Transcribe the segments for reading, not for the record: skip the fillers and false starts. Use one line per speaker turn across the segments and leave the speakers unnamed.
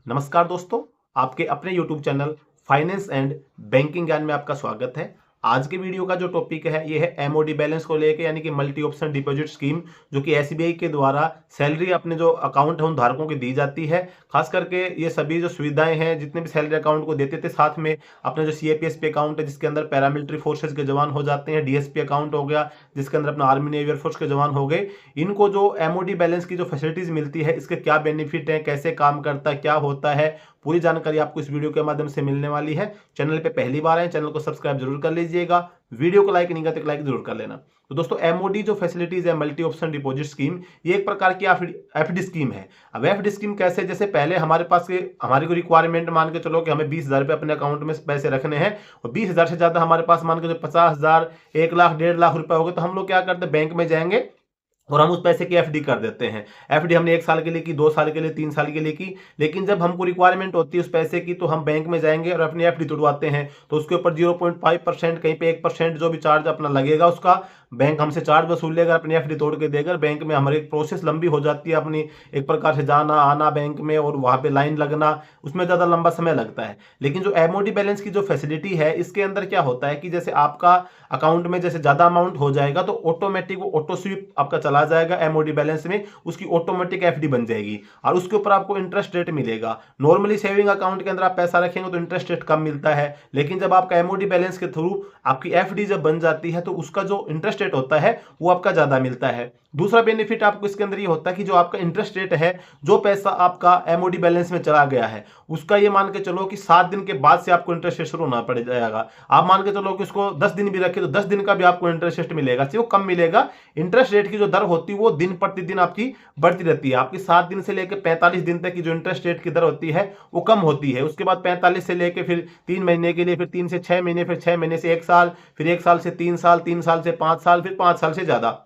नमस्कार दोस्तों, आपके अपने YouTube channel finance and banking ज्ञान में आपका स्वागत है। आज के वीडियो का जो टॉपिक है ये है एमओडी बैलेंस को लेके, यानी कि मल्टी ऑप्शन डिपॉजिट स्कीम, जो कि एसबीआई के द्वारा सैलरी अपने जो अकाउंट है उन धारकों की दी जाती है। खास करके ये सभी जो सुविधाएं हैं, जितने भी सैलरी अकाउंट को देते थे, साथ में अपने जो सीएपीएसपी अकाउंट है जिसके अंदर पैरामिलिट्री फोर्सेज के जवान हो जाते हैं, डीएसपी अकाउंट हो गया जिसके अंदर अपना आर्मी नेवी एयरफोर्स के जवान हो गए, इनको जो एमओडी बैलेंस की जो फैसिलिटीज मिलती है, इसके क्या बेनिफिट है, कैसे काम करता है, क्या होता है, पूरी जानकारी आपको इस वीडियो के माध्यम से मिलने वाली है। चैनल पे पहली बार है, चैनल को सब्सक्राइब जरूर कर लीजिएगा। वीडियो को लाइक नहीं करते तो लाइक जरूर कर लेना। तो दोस्तों, एमओडी जो फैसिलिटीज है, मल्टी ऑप्शन डिपॉजिट स्कीम, ये एक प्रकार की एफडी स्कीम है। अब एफडी स्कीम कैसे, जैसे पहले हमारे पास हमारी को रिक्वायरमेंट मान के चलो कि हमें 20,000 रुपए अपने अकाउंट में पैसे रखने हैं, और 20,000 से ज्यादा हमारे पास मान के जो 50,000, 1 लाख, 1.5 लाख रुपए हो गए, तो हम लोग क्या करते हैं, बैंक में जाएंगे और हम उस पैसे की एफडी कर देते हैं। एफडी हमने 1 साल के लिए की, 2 साल के लिए, 3 साल के लिए की, लेकिन जब हमको रिक्वायरमेंट होती है उस पैसे की, तो हम बैंक में जाएंगे और अपनी एफडी तुड़वाते हैं। तो उसके ऊपर 0.5%, कहीं पे 1% जो भी चार्ज अपना लगेगा, उसका बैंक हमसे चार्ज वसूल लेगा, अपनी एफडी तोड़ के देगा। बैंक में हमारी प्रोसेस लंबी हो जाती है, अपनी एक प्रकार से जाना आना बैंक में और वहां पे लाइन लगना, उसमें ज्यादा लंबा समय लगता है। लेकिन जो एमओडी बैलेंस की जो फैसिलिटी है, इसके अंदर क्या होता है कि जैसे आपका अकाउंट में जैसे ज्यादा अमाउंट हो जाएगा, तो ऑटोमेटिक वो ऑटो स्वीप आपका चला जाएगा एमओडी बैलेंस में, उसकी ऑटोमेटिक एफडी बन जाएगी और उसके ऊपर आपको इंटरेस्ट रेट मिलेगा। नॉर्मली सेविंग अकाउंट के अंदर आप पैसा रखेंगे तो इंटरेस्ट रेट कम मिलता है, लेकिन जब आपका एमओडी बैलेंस के थ्रू आपकी एफडी जब बन जाती है, तो उसका जो इंटरेस्ट रेट होता है वो आपका ज्यादा मिलता है। दूसरा बेनिफिट आपको इसके अंदर ये होता है कि जो आपका इंटरेस्ट रेट है, जो पैसा आपका एमओडी बैलेंस में चला गया है, उसका ये मान के चलो कि 7 दिन के बाद से आपको इंटरेस्ट रेट शुरू होना पड़ जाएगा। आप मान के चलो कि उसको 10 दिन भी रखे तो 10 दिन का भी आपको इंटरेस्ट रेट मिलेगा, सिर्फ वो कम मिलेगा। इंटरेस्ट रेट की जो दर होती है वो दिन प्रतिदिन आपकी बढ़ती रहती है। आपकी 7 दिन से लेकर 45 दिन तक की जो इंटरेस्ट रेट की दर होती है वो कम होती है। उसके बाद 45 से लेकर फिर 3 महीने के लिए, फिर 3 से 6 महीने, फिर 6 महीने से 1 साल, फिर 1 साल से 3 साल, 3 साल से 5 साल, फिर 5 साल से ज्यादा।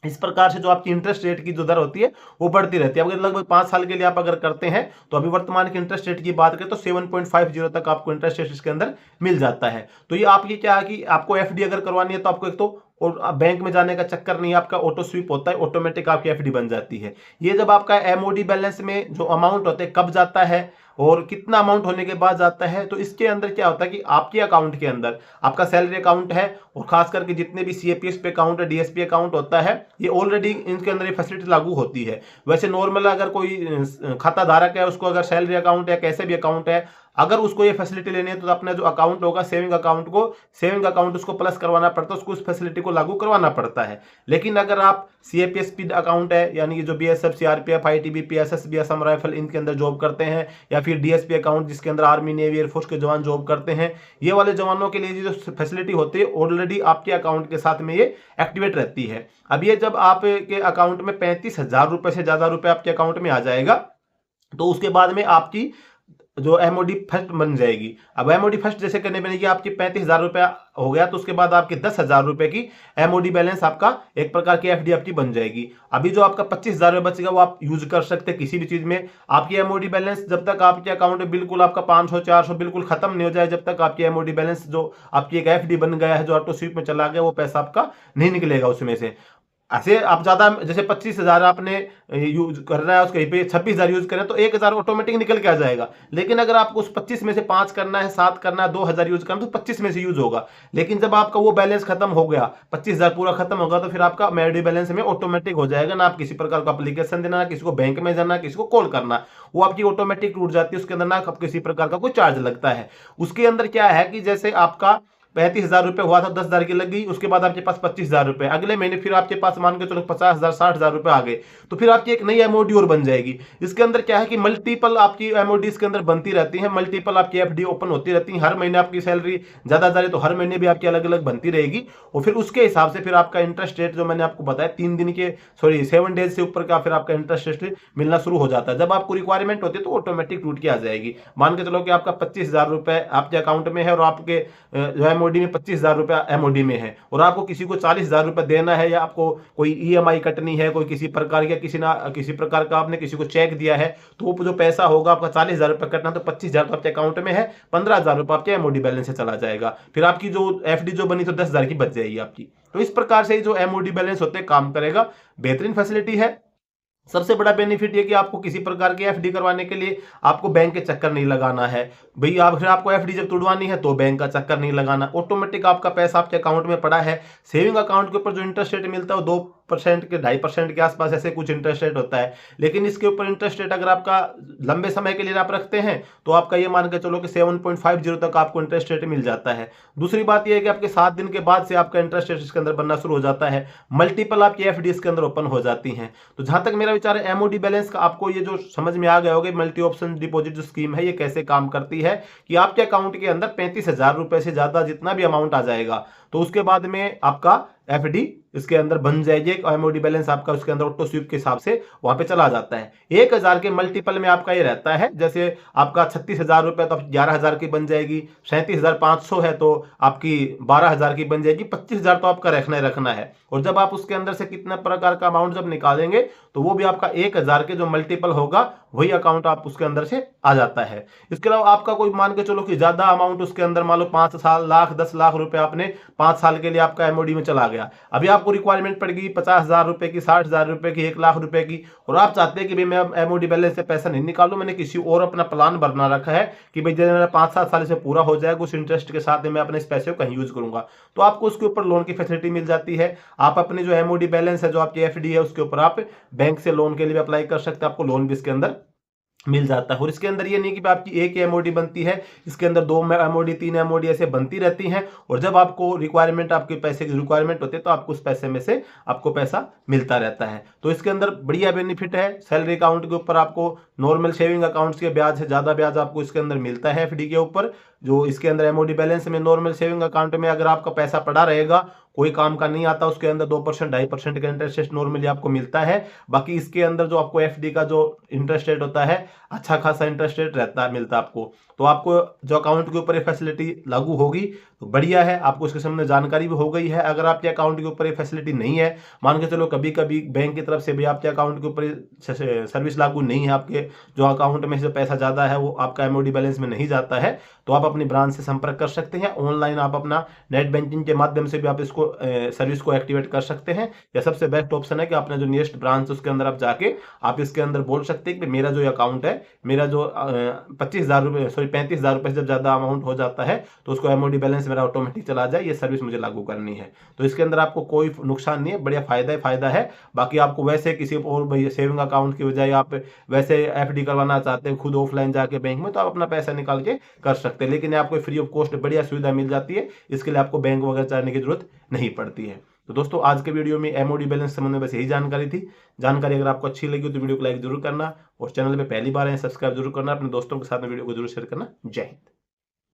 इस प्रकार से जो आपकी इंटरेस्ट रेट की जो दर होती है वो बढ़ती रहती है। अगर लगभग 5 साल के लिए आप अगर करते हैं, तो अभी वर्तमान के इंटरेस्ट रेट की बात करें तो 7.50 तक आपको इंटरेस्ट रेट इसके अंदर मिल जाता है। तो ये आपकी क्या है कि आपको एफडी अगर करवानी है, तो आपको एक तो और बैंक में जाने का चक्कर नहीं, आपका ऑटो स्वीप होता है, ऑटोमेटिक आपकी एफडी बन जाती है। ये जब आपका एमओडी बैलेंस में जो अमाउंट होता है कब जाता है और कितना अमाउंट होने के बाद जाता है, तो इसके अंदर क्या होता है कि आपके अकाउंट के अंदर आपका सैलरी अकाउंट है, और खास करके जितने भी सीएपीएस पे अकाउंट है, डीएसपी अकाउंट होता है, ये ऑलरेडी इनके अंदर ये फैसिलिटी लागू होती है। वैसे नॉर्मल अगर कोई खाता धारक है, उसको अगर सैलरी अकाउंट है, कैसे भी अकाउंट है, अगर उसको ये फैसिलिटी लेनी है, तो अपना जो अकाउंट होगा सेविंग अकाउंट उसको प्लस करवाना पड़ता है, उसको उस फैसिलिटी को लागू करवाना पड़ता है। लेकिन अगर आप सीएपीएसपी अकाउंट है, यानी कि जो BSF, CRPF, ITBP, SSB, Assam rifle, इनके अंदर जॉब करते हैं, या फिर डीएसपी अकाउंट जिसके अंदर आर्मी नेवी एयरफोर्स के जवान जॉब करते हैं, ये वाले जवानों के लिए जो फैसिलिटी होती है ऑलरेडी आपके अकाउंट के साथ में ये एक्टिवेट रहती है। अब ये जब आपके अकाउंट में 35,000 रुपए से ज्यादा रुपए आपके अकाउंट में आ जाएगा, तो उसके बाद में आपकी जो एमओडी फर्स्ट बन जाएगी। अब एमओडी फर्स्ट जैसे करने बनेगी, आपकी 35,000 रुपया हो गया, तो उसके बाद आपके 10,000 रुपए की एमओडी बैलेंस आपका एक प्रकार की एफडी आपकी बन जाएगी। अभी जो आपका 25,000 रुपये बचेगा वो आप यूज कर सकते हैं किसी भी चीज में। आपकी एमओडी बैलेंस जब तक आपके अकाउंट में बिल्कुल आपका 500, 400 बिल्कुल खत्म नहीं हो जाए, जब तक आपकी एमओडी बैलेंस जो आपकी एक एफडी बन गया है, जो ऑटो स्वीप में चला गया, वो पैसा आपका नहीं निकलेगा उसमें से। ऐसे आप ज्यादा जैसे 25,000 आपने यूज कर रहा है, उसके पे 26,000 यूज करें तो 1,000 ऑटोमेटिक निकल के आ जाएगा। लेकिन अगर आपको उस 25 में से 5 करना है, 7 करना है, 2,000 यूज करना, तो 25 में से यूज होगा। लेकिन जब आपका वो बैलेंस खत्म हो गया, 25,000 पूरा खत्म होगा, तो फिर आपका एमओडी बैलेंस में ऑटोमेटिक हो जाएगा। ना आप किसी प्रकार का एप्लीकेशन देना, ना किसी को बैंक में जाना, किसी को कॉल करना, वो आपकी ऑटोमेटिक टूट जाती है। उसके अंदर ना किसी प्रकार का कोई चार्ज लगता है। उसके अंदर क्या है कि जैसे आपका 35,000 रुपए हुआ था, 10,000 की लग गई, उसके बाद आपके पास 25,000 रुपए, अगले महीने फिर आपके पास मान के चलो 50,000, 60,000 रुपए आ गए, तो फिर आपकी एक नई एमओडी और बन जाएगी। इसके अंदर क्या है कि मल्टीपल आपकी एमओडी इसके अंदर बनती रहती है, मल्टीपल आपकी एफडी ओपन होती रहती है। हर महीने आपकी सैलरी ज्यादा जा रही तो हर महीने भी आपकी अलग अलग बनती रहेगी, और फिर उसके हिसाब से फिर आपका इंटरेस्ट रेट जो मैंने आपको बताया 7 डेज से ऊपर का फिर आपका इंटरेस्ट रेट मिलना शुरू हो जाता है। जब आपको रिक्वायरमेंट होती है तो ऑटोमेटिक टूट के आ जाएगी। मान के चलो कि आपका 25,000 रुपए आपके अकाउंट में है, और आपके जो एमओडी में 25,000 रुपया एमओडी में है, और आपको किसी को 40,000 रुपया देना है, या आपको कोई ईएमआई कटनी है, कोई किसी प्रकार का किसी प्रकार का आपने किसी को चेक दिया है, तो वो जो पैसा होगा आपका 40,000 रुपया कटना, तो 25,000 तो आपके अकाउंट में है, 15,000 रुपया आपके एमओडी बैलेंस से चला जाएगा। फिर आपकी जो एफडी जो बनी तो 10,000 की बच जाएगी आपकी। तो इस प्रकार से जो एमओडी बैलेंस होते हैं काम करेगा। बेहतरीन फैसिलिटी है। सबसे बड़ा बेनिफिट ये कि आपको किसी प्रकार की एफडी करवाने के लिए आपको बैंक के चक्कर नहीं लगाना है भाई। फिर आपको एफडी जब तुड़वानी है तो बैंक का चक्कर नहीं लगाना, ऑटोमेटिक आपका पैसा आपके अकाउंट में पड़ा है। सेविंग अकाउंट के ऊपर जो इंटरेस्ट रेट मिलता है वो 2% के 2.5% के आसपास ऐसे कुछ इंटरेस्ट रेट होता है, लेकिन इसके ऊपर इंटरेस्ट रेट अगर आपका लंबे समय के लिए आप रखते हैं तो आपका ये मान के चलो कि 7.50 तक आपको इंटरेस्ट रेट मिल जाता है। दूसरी बात यह है कि आपके 7 दिन के बाद से आपका इंटरेस्ट रेट इसके अंदर बनना शुरू हो जाता है, मल्टीपल आपकी एफडी इसके अंदर ओपन हो जाती हैं। तो जहां तक मेरा विचार है एमओडी बैलेंस का आपको ये जो समझ में आ गया होगा, मल्टी ऑप्शन डिपॉजिट जो स्कीम है ये कैसे काम करती है कि आपके अकाउंट के अंदर 35,000 रुपए से ज्यादा जितना भी अमाउंट आ जाएगा तो उसके बाद में आपका एफडी इसके अंदर बन जाएगी। एमओडी बैलेंस आपका उसके अंदर ऑटो स्वीप के हिसाब से वहां पे चला जाता है। 1,000 के मल्टीपल में आपका ये रहता है, जैसे आपका 36,000 रुपए तो 11,000 की बन जाएगी, 37,500 है तो आपकी 12,000 की बन जाएगी, 25,000 तो आपका रखना ही रखना है। और जब आप उसके अंदर से कितना प्रकार का अमाउंट जब निकालेंगे तो वो भी आपका 1,000 के जो मल्टीपल होगा वही अकाउंट आप उसके अंदर से आ जाता है। इसके अलावा आपका कोई मान के चलो कि ज्यादा अमाउंट उसके अंदर मान लो 5 साल लाख 10 लाख रुपए आपने 5 साल के लिए आपका एमओडी में चला गया, अभी आपको रिक्वायरमेंट पड़ेगी 50,000 रुपए की, 60,000 रुपए की, 1 लाख रुपए की, और आप चाहते हैं कि भाई मैं एमओडी बैलेंस से पैसा नहीं निकालूं, मैंने किसी और अपना प्लान बना रखा है कि भाई जब मेरा 5-7 साल से पूरा हो जाएगा उस इंटरेस्ट के साथ मैं अपने इस पैसे को कहीं यूज करूंगा, तो आपको उसके ऊपर लोन की फैसिलिटी मिल जाती है। आप अपने जो एमओडी बैलेंस है जो आपकी एफडी है उसके ऊपर आप बैंक से लोन के लिए अप्लाई कर सकते हैं, आपको लोन भी इसके अंदर मिल जाता है। और इसके अंदर ये नहीं कि आपकी एक ही एमओडी बनती है, इसके अंदर 2 एमओडी 3 एमओडी ऐसे बनती रहती हैं, और जब आपको रिक्वायरमेंट आपके पैसे की रिक्वायरमेंट होती है तो आपको उस पैसे में से आपको पैसा मिलता रहता है। तो इसके अंदर बढ़िया बेनिफिट है। सैलरी अकाउंट के ऊपर आपको नॉर्मल सेविंग अकाउंट्स के ब्याज से ज्यादा ब्याज आपको इसके अंदर मिलता है एफडी के ऊपर। जो इसके अंदर एमओडी बैलेंस में नॉर्मल सेविंग अकाउंट में अगर आपका पैसा पड़ा रहेगा कोई काम का नहीं आता, उसके अंदर 2% 2.5% का इंटरेस्ट रेट नॉर्मली आपको मिलता है। बाकी इसके अंदर जो आपको एफडी का जो इंटरेस्ट रेट होता है अच्छा खासा इंटरेस्ट रेट रहता है मिलता है आपको। तो आपको जो अकाउंट के ऊपर ये फैसिलिटी लागू होगी तो बढ़िया है, आपको इसके सामने जानकारी भी हो गई है। अगर आपके अकाउंट के ऊपर ये फैसिलिटी नहीं है, मान के चलो कभी कभी बैंक की तरफ से भी आपके अकाउंट के ऊपर सर्विस लागू नहीं है, आपके जो अकाउंट में से पैसा ज्यादा है वो आपका एमओडी बैलेंस में नहीं जाता है, तो आप अपनी ब्रांच से संपर्क कर सकते हैं। ऑनलाइन आप अपना नेट बैंकिंग के माध्यम से भी आप इसको सर्विस को एक्टिवेट कर सकते हैं। या सबसे बेस्ट ऑप्शन है कि अपने जो नियरेस्ट ब्रांच उसके अंदर आप जाके आप इसके अंदर बोल सकते हैं कि मेरा जो अकाउंट है, मेरा जो 35,000 रुपये 35,000 रुपये से जब ज्यादा अमाउंट हो जाता है तो उसको एमओडी बैलेंस मेरा ऑटोमेटिक चला जाए, ये सर्विस मुझे लागू करनी है। तो इसके अंदर आपको कोई नुकसान नहीं है, बढ़िया फायदा है। बाकी आपको वैसे किसी और सेविंग अकाउंट की बजाय आप वैसे एफडी करवाना चाहते हैं खुद ऑफलाइन जाके बैंक में, तो आप अपना पैसा निकाल के कर सकते हैं, लेकिन आपको फ्री ऑफ कॉस्ट बढ़िया सुविधा मिल जाती है। इसके लिए आपको बैंक वगैरह जाने की जरूरत नहीं पड़ती है। तो दोस्तों आज के वीडियो में एमओडी बैलेंस संबंध में बस यही जानकारी थी। जानकारी अगर आपको अच्छी लगी तो वीडियो को लाइक जरूर करना, और चैनल पे पहली बार है सब्सक्राइब जरूर करना, अपने दोस्तों के साथ में वीडियो को जरूर शेयर करना। जय हिंद।